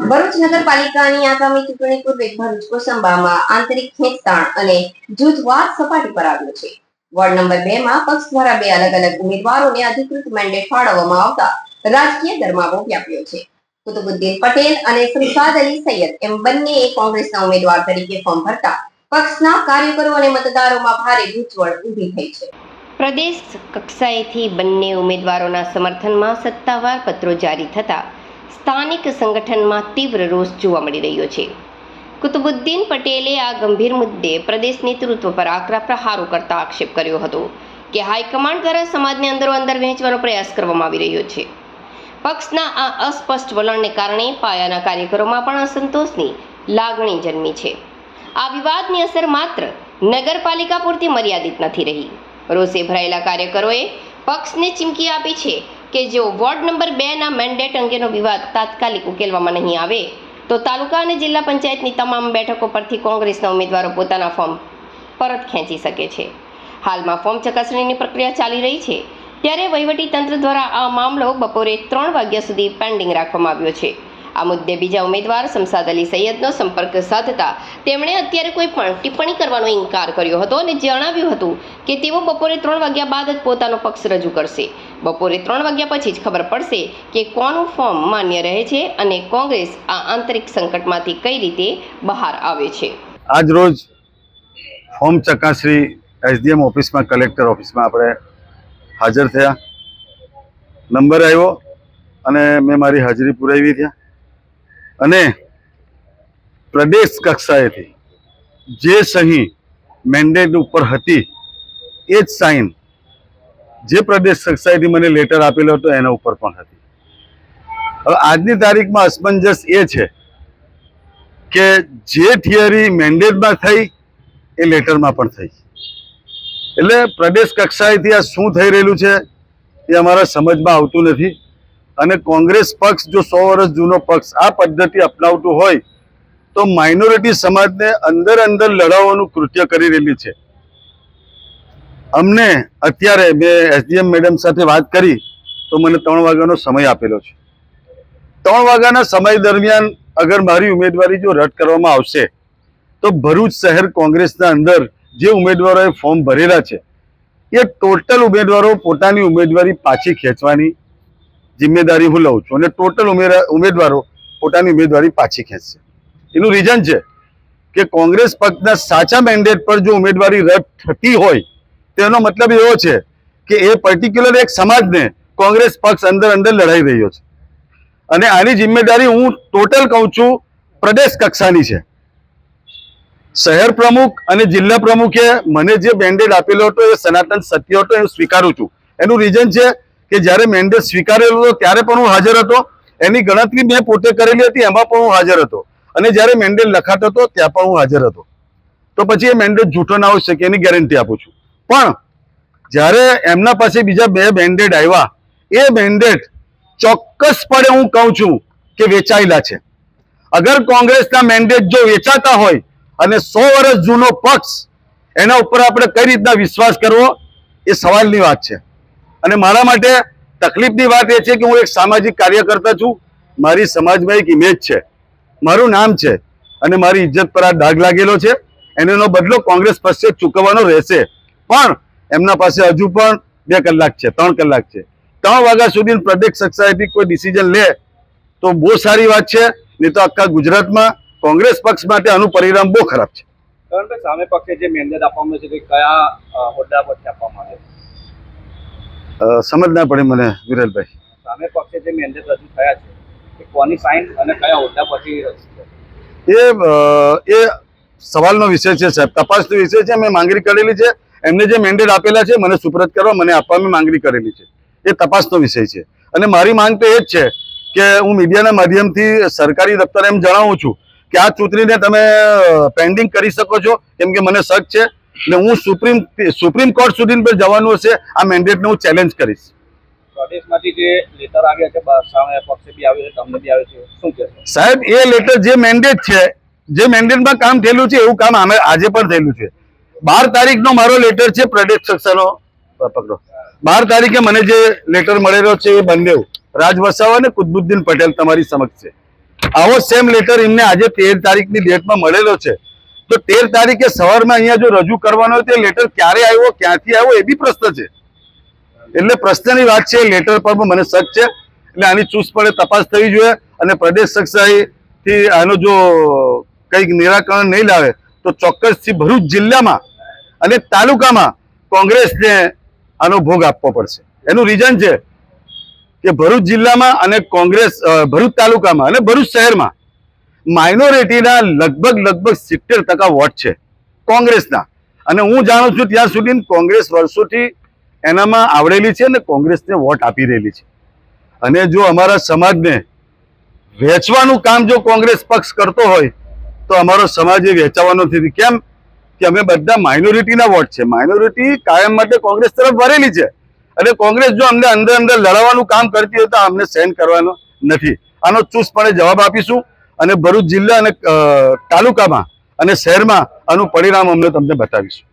ભરૂચ નગરપાલિકાની આગામી ચૂંટણી પૂર્વે ભરૂચ કોસંબામાં આંતરિક ખેંચતાણ અને જૂથવાદ સપાટી પર આવ્યો છે. વોર્ડ નંબર 2 માં પક્ષ દ્વારા બે અલગ અલગ ઉમેદવારોને અધિકૃત મેન્ડેટ ફાળવવામાં આવતા રાજકીય ગરમાવો વ્યાપ્યો છે. કુતુબુદ્દીન પટેલ અને શમશાદ અલી સૈયદ એમ બંનેએ કોંગ્રેસના ઉમેદવાર તરીકે ફોર્મ ભરતા પક્ષના કાર્યકરો અને મતદારોમાં ભારે ગૂંચવણ ઊભી થઈ છે. પ્રદેશ કક્ષાએથી બંને ઉમેદવારોના સમર્થનમાં સત્તાવાર પત્રો જારી થતા સ્થાનિક સંગઠનમાં તીવ્ર રોષ જોવા મળી રહ્યો છે. કુતુબુદ્દીન પટેલે આ ગંભીર મુદ્દે પ્રદેશ નેતૃત્વ પર આકરા પ્રહારો કરતા આક્ષેપ કર્યો હતો કે હાઈકમાન્ડ દ્વારા સમાજને અંદરો અંદર વહેંચવાનો પ્રયાસ કરવામાં આવી રહ્યો છે. પક્ષના આ અસ્પષ્ટ વલણને કારણે પાયાના કાર્યકરોમાં પણ અસંતોષની લાગણી જન્મી છે. આ વિવાદની અસર માત્ર નગરપાલિકા પૂરતી મર્યાદિત નથી રહી. રોષે ભરાયેલા કાર્યકરોએ પક્ષને ચીમકી આપી છે કે જો વોર્ડ નંબર 2ના મેન્ડેટ અંગેનો વિવાદ તાત્કાલિક ઉકેલવામાં નહીં આવે તો તાલુકા અને જિલ્લા પંચાયતની તમામ બેઠકો પરથી કોંગ્રેસના ઉમેદવારો પોતાના ફોર્મ પરત ખેંચી શકે છે. હાલમાં ફોર્મ ચકાસણીની પ્રક્રિયા ચાલી રહી છે, ત્યારે વહીવટી તંત્ર દ્વારા આ મામલો બપોરે 3 વાગ્યા સુધી પેન્ડિંગ રાખવામાં આવ્યો છે. આ મુદ્દે બીજા ઉમેદવાર શમશાદ અલી સૈયદનો સંપર્ક સાધતા તેમણે અત્યારે કોઈ પણ ટિપ્પણી કરવાનો ઇનકાર કર્યો હતો અને જણાવ્યું હતું કે તેઓ બપોરે 3 વાગ્યા બાદ જ પોતાનો પક્ષ રજૂ કરશે. બપોરે 3 વાગ્યા પછી જ ખબર પડશે કે કોનું ફોર્મ માન્ય રહે છે અને કોંગ્રેસ આ આંતરિક સંકટમાંથી કઈ રીતે બહાર આવે છે. આજ રોજ ફોર્મ ચકાસણી એસડીએમ ઓફિસમાં, કલેક્ટર ઓફિસમાં આપણે હાજર થયા. નંબર આવ્યો અને મેં મારી હાજરી પુરાવી ત્યાં અને પ્રદેશ કક્ષાએથી જે સહી મેન્ડેટ ઉપર હતી એ જ સાઇન જે પ્રદેશ કક્ષાએથી મને લેટર આપેલો હતો એના ઉપર પણ હતી. હવે આજની તારીખમાં અસમંજસ એ છે કે જે થિયરી મેન્ડેટમાં થઈ એ લેટરમાં પણ થઈ. એટલે પ્રદેશ કક્ષાએથી આ શું થઈ રહેલું છે એ અમારા સમજમાં આવતું નથી. અને કોંગ્રેસ પક્ષ જો 100 વર્ષ જૂનો પક્ષ આ પદ્ધતિ અપનાવતું હોય તો માઇનોરિટી સમાજને અંદર અંદર લડાવવાનું કૃત્ય કરી રહેલી છે. અમને અત્યારે મેં એસડીએમ મેડમ સાથે વાત કરી તો મને 3 વાગ્યાનો સમય આપેલો છે. 3 વાગ્યાના સમય દરમિયાન અગર મારી ઉમેદવારી જો રદ કરવામાં આવશે તો ભરૂચ શહેર કોંગ્રેસના અંદર જે ઉમેદવારોએ ફોર્મ ભરેલા છે એ ટોટલ ઉમેદવારો પોતાની ઉમેદવારી પાછી ખેંચવાની જિમ્મેદારી હું લઉં છું અને ટોટલ ઉમેદવારો પોતાની ઉમેદવારી પાછી ખેંચશે. એનું રીઝન છે કે કોંગ્રેસ પક્ષના સાચા મેન્ડેટ પર જો ઉમેદવારી રદ થતી હોય તેનો મતલબ એવો છે કે એ પર્ટિક્યુલર એક સમાજને કોંગ્રેસ પક્ષ અંદર અંદર લડાઈ રહ્યો છે અને આની જિમ્મેદારી હું ટોટલ કહું છું પ્રદેશ કક્ષાની છે. શહેર પ્રમુખ અને જિલ્લા પ્રમુખે મને જે મેન્ડેટ આપેલો હતો એ સનાતન સત્ય હતો, એ સ્વીકારું છું. એનું રીઝન છે કે જ્યારે મેન્ડેટ સ્વીકારેલો હતો ત્યારે પણ હું હાજર હતો, એની ગણતરી મેં પોતે કરેલી હતી એમાં પણ હું હાજર હતો અને જ્યારે મેન્ડેટ લખાતો હતો ત્યાં પણ હું હાજર હતો. તો પછી એ મેન્ડેટ જૂઠો ના હોઈ શકે એની ગેરંટી આપું છું. પણ જ્યારે એમના પાસે બીજા 2 મેન્ડેટ આવ્યા એ મેન્ડેટ ચોક્કસપણે હું કહું છું કે વેચાયેલા છે. અગર કોંગ્રેસના મેન્ડેટ જો વેચાતા હોય અને 100 વર્ષ જૂનો પક્ષ એના ઉપર આપણે કઈ રીતના વિશ્વાસ કરવો એ સવાલની વાત છે. અને મારા માટે તકલીફની વાત એ છે કે હું એક સામાજિક કાર્યકર્તા છું. મારી સમાજમાં એક ઇમેજ છે, મારું નામ છે અને મારી ઇજ્જત પર આ ડાઘ લાગેલો છે. એનો બદલો કોંગ્રેસ પક્ષે ચૂકવવાનો રહેશે. પણ એમના પાસે હજુ પણ 2 કલાક છે, 3 કલાક છે. 3 વાગ્યા સુધી પ્રદેશ કક્ષાએથી કોઈ ડિસિઝન લે તો બહુ સારી વાત છે, નહીં તો આખા ગુજરાતમાં કોંગ્રેસ પક્ષ માટે આનું પરિણામ બહુ ખરાબ છે. સામે પક્ષે જે મેન્ડેટ આપવામાં છે તે કયા હોદ્દા પરથી આપવામાં આવે છે? સમજ ના પડે મને વિરલભાઈ. સામે પક્ષે જે મેન્ડેટ રજૂ થયા છે એ કોની સાઇન અને કયા હોદ્દા પરથી રજૂ છે? એ સવાલનો વિષય છે સાહેબ, તપાસનો વિષય છે. મેં માંગણી કરેલી છે, એમને જે મેન્ડેટ આપેલા છે મને સુપ્રત કરવા, મને આપવા મેં માંગણી કરેલી છે. એ તપાસનો વિષય છે અને મારી માંગ તો એ જ છે કે હું મીડિયાના માધ્યમથી સરકારી દફતર એમ જણાવું છું કે આ ચૂંટણીને તમે પેન્ડિંગ કરી શકો છો, કેમ કે મને શક છે ને હું સુપ્રીમ કોર્ટ સુધી પર જવાનું હશે આ મેન્ડેટને હું ચેલેન્જ કરીશ. પ્રદેશમાંથી જે લેટર આવ્યા છે સામે પક્ષે બી આવ્યો છે, તમને બી આવ્યો છે, શું કહેશો સાહેબ? એ લેટર જે મેન્ડેટ છે, જે મેન્ડેટમાં કામ થયેલું છે એવું કામ આજે પણ થયેલું છે. 12 તારીખનો મારો લેટર છે પ્રદેશ કક્ષાનો. પકડો, 12 તારીખે મને જે લેટર મળેલો છે એ બંને રાજ વસાવા અને કુતુબુદ્દીન પટેલ તમારી સમક્ષ છે. આવો સેમ લેટર એમને આજે 13 તારીખની ડેટમાં મળેલો છે. તો 13 તારીખે સવારમાં અહીંયા જો રજૂ કરવાનો હોય તો લેટર ક્યારે આવ્યો, ક્યાંથી આવ્યો, એ બી પ્રશ્ન છે. એટલે પ્રશ્નની વાત છે. લેટર પર પણ મને શક છે. એટલે આની ચુસ્તપણે તપાસ થવી જોઈએ અને પ્રદેશ કક્ષાએથી આનો જો કંઈક નિરાકરણ નહીં લાવે તો ચોક્કસથી ભરૂચ જિલ્લામાં અને તાલુકામાં કોંગ્રેસને આનો ભોગ આપવો પડશે. એનું રીઝન છે કે ભરૂચ જિલ્લામાં અને કોંગ્રેસ ભરૂચ તાલુકામાં અને ભરૂચ શહેરમાં માઇનોરિટીના લગભગ 70% વોટ છે કોંગ્રેસના. અને હું જાણું છું ત્યાં સુધી કોંગ્રેસ વર્ષોથી એનામાં આવડેલી છે અને કોંગ્રેસને વોટ આપી રહેલી છે. અને જો અમારા સમાજને વહેંચવાનું કામ જો કોંગ્રેસ પક્ષ કરતો હોય તો અમારો સમાજ એ વહેંચાવાનો નથી. કેમ કે અમે બધા માઇનોરિટીના વોટ છે. માઇનોરિટી કાયમ માટે કોંગ્રેસ તરફ વરેલી છે અને કોંગ્રેસ જો અમને અંદર લડવાનું કામ કરતી હોય તો અમને સહન કરવાનો નથી. આનો ચુસ્તપણે જવાબ આપીશું અને ભરૂચ જિલ્લા અને તાલુકામાં અને શહેરમાં આનું પરિણામ અમને તમને બતાવીશું.